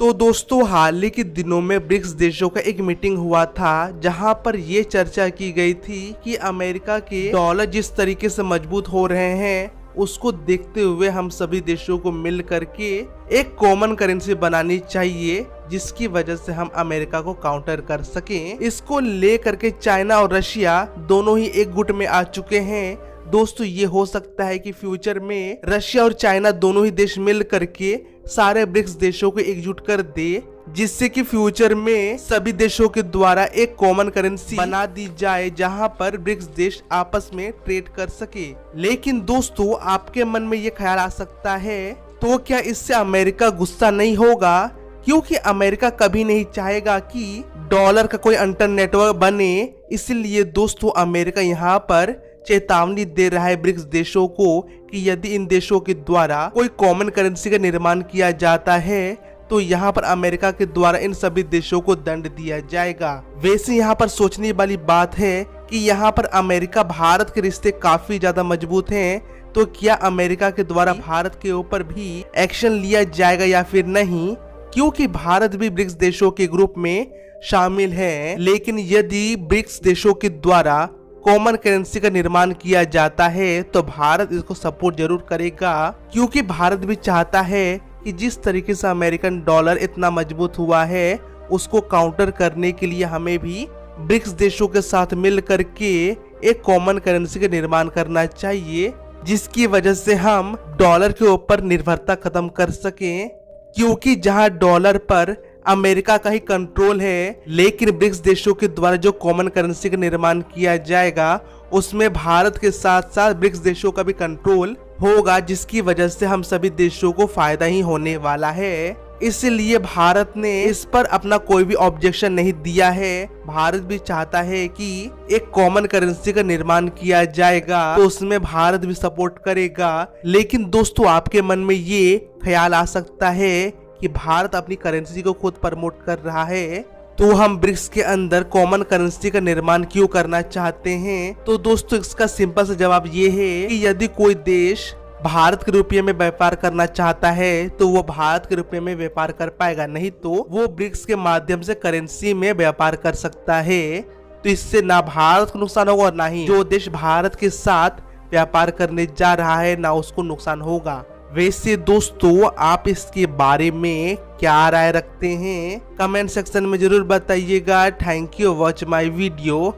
तो दोस्तों हाल ही के दिनों में ब्रिक्स देशों का एक मीटिंग हुआ था जहां पर ये चर्चा की गई थी कि अमेरिका के डॉलर जिस तरीके से मजबूत हो रहे हैं उसको देखते हुए हम सभी देशों को मिल करके एक कॉमन करेंसी बनानी चाहिए जिसकी वजह से हम अमेरिका को काउंटर कर सकें। इसको लेकर के चाइना और रशिया दोनों ही एक गुट में आ चुके हैं। दोस्तों ये हो सकता है कि फ्यूचर में रशिया और चाइना दोनों ही देश मिल करके सारे ब्रिक्स देशों को एकजुट कर दे, जिससे कि फ्यूचर में सभी देशों के द्वारा एक कॉमन करेंसी बना दी जाए जहां पर ब्रिक्स देश आपस में ट्रेड कर सके। लेकिन दोस्तों आपके मन में ये ख्याल आ सकता है तो क्या इससे अमेरिका गुस्सा नहीं होगा, क्योंकि अमेरिका कभी नहीं चाहेगा कि डॉलर का कोई अंतर नेटवर्क बने। इसलिए दोस्तों अमेरिका यहाँ पर चेतावनी दे रहा है ब्रिक्स देशों को कि यदि इन देशों के द्वारा कोई कॉमन करेंसी का निर्माण किया जाता है तो यहाँ पर अमेरिका के द्वारा इन सभी देशों को दंड दिया जाएगा। वैसे यहाँ पर सोचने वाली बात है कि यहाँ पर अमेरिका भारत के रिश्ते काफी ज्यादा मजबूत हैं, तो क्या अमेरिका के द्वारा भारत के ऊपर भी एक्शन लिया जाएगा या फिर नहीं, क्योंकि भारत भी ब्रिक्स देशों के ग्रुप में शामिल है। लेकिन यदि ब्रिक्स देशों के द्वारा कॉमन करेंसी का निर्माण किया जाता है तो भारत इसको सपोर्ट जरूर करेगा, क्योंकि भारत भी चाहता है कि जिस तरीके से अमेरिकन डॉलर इतना मजबूत हुआ है उसको काउंटर करने के लिए हमें भी ब्रिक्स देशों के साथ मिल करके एक कॉमन करेंसी का निर्माण करना चाहिए, जिसकी वजह से हम डॉलर के ऊपर निर्भरता खत्म कर सकें। क्योंकि जहां डॉलर पर अमेरिका का ही कंट्रोल है, लेकिन ब्रिक्स देशों के द्वारा जो कॉमन करेंसी का निर्माण किया जाएगा उसमें भारत के साथ साथ ब्रिक्स देशों का भी कंट्रोल होगा, जिसकी वजह से हम सभी देशों को फायदा ही होने वाला है। इसलिए भारत ने इस पर अपना कोई भी ऑब्जेक्शन नहीं दिया है। भारत भी चाहता है कि एक कॉमन करेंसी का निर्माण किया जाएगा तो उसमें भारत भी सपोर्ट करेगा। लेकिन दोस्तों आपके मन में ये ख्याल आ सकता है कि भारत अपनी करेंसी को खुद प्रमोट कर रहा है तो हम ब्रिक्स के अंदर कॉमन करेंसी का निर्माण क्यों करना चाहते हैं। तो दोस्तों इसका सिंपल सा जवाब ये है कि यदि कोई देश भारत के रुपये में व्यापार करना चाहता है तो वो भारत के रुपये में व्यापार कर पाएगा, नहीं तो वो ब्रिक्स के माध्यम से करेंसी में व्यापार कर सकता है। तो इससे ना भारत को नुकसान होगा और ना ही जो देश भारत के साथ व्यापार करने जा रहा है ना उसको नुकसान होगा। वैसे दोस्तों आप इसके बारे में क्या राय रखते हैं कमेंट सेक्शन में जरूर बताइएगा। Thank you watch my video.